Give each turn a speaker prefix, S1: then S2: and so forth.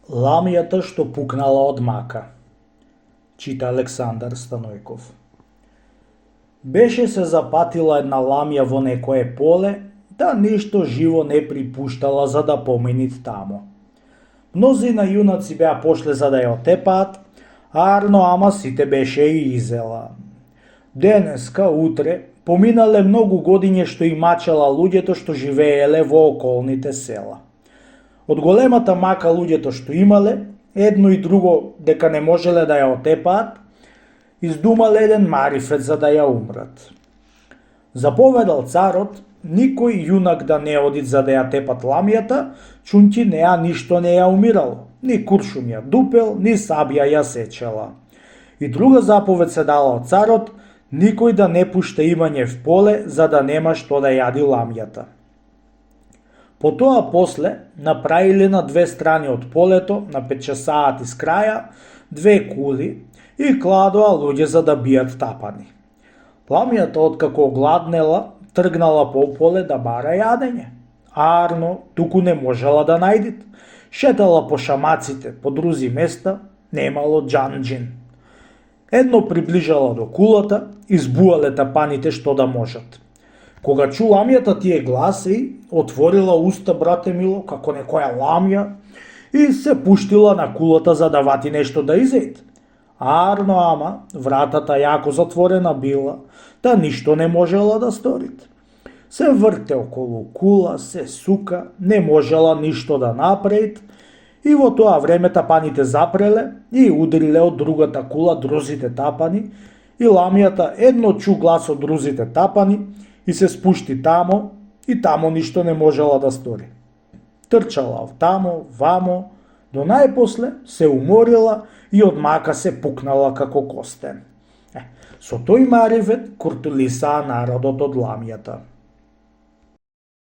S1: Ламјата што пукнала од мака. Чита Александар Станојков. Беше се запатила една ламја во некое поле, да ништо живо не припуштала за да поминит тамо. Мнозина јунаци беа пошле за да ја отепаат, арно ама сите беше и изела. Денеска, утре, поминале многу годиња што и мачала луѓето што живееле во околните села. Од големата мака луѓето што имале, едно и друго дека не можеле да ја отепаат, издумале еден марифет за да ја умрат. Заповедал царот, никој јунак да не оди за да ја тепат ламјата, чунти неа ништо не ја умирало, ни куршум ја дупел, ни сабја ја сечела. И друга заповед се дала од царот, никој да не пушта имање в поле за да нема што да јади ламјата. Потоа после направиле на две страни од полето, на 5 часаат из краја, две кули и кладоа луѓе за да бијат тапани. Ламјата откако гладнела, тргнала по поле да бара јадење. Арно, туку не можела да најдит. Шетала по шамаците, по друзи места, немало џанџин. Едно приближала до кулата, избуале тапаните што да можат. Кога чу ламјата тие гласи, отворила уста, брате мило, како некоја ламја и се пуштила на кулата за да вати нешто да изејт. Арно ама, вратата јако затворена била, да ништо не можела да сторит. Се врте околу кула, се сука, не можела ништо да направит и во тоа време тапаните запреле и удриле од другата кула друзите тапани и ламјата едно чу глас од друзите тапани и се спушти тамо и тамо ништо не можела да стори. Трчала тамо, вамо, до најпосле се уморила и од мака се пукнала како костен. Со тој марифет куртулисаа народот од ламјата.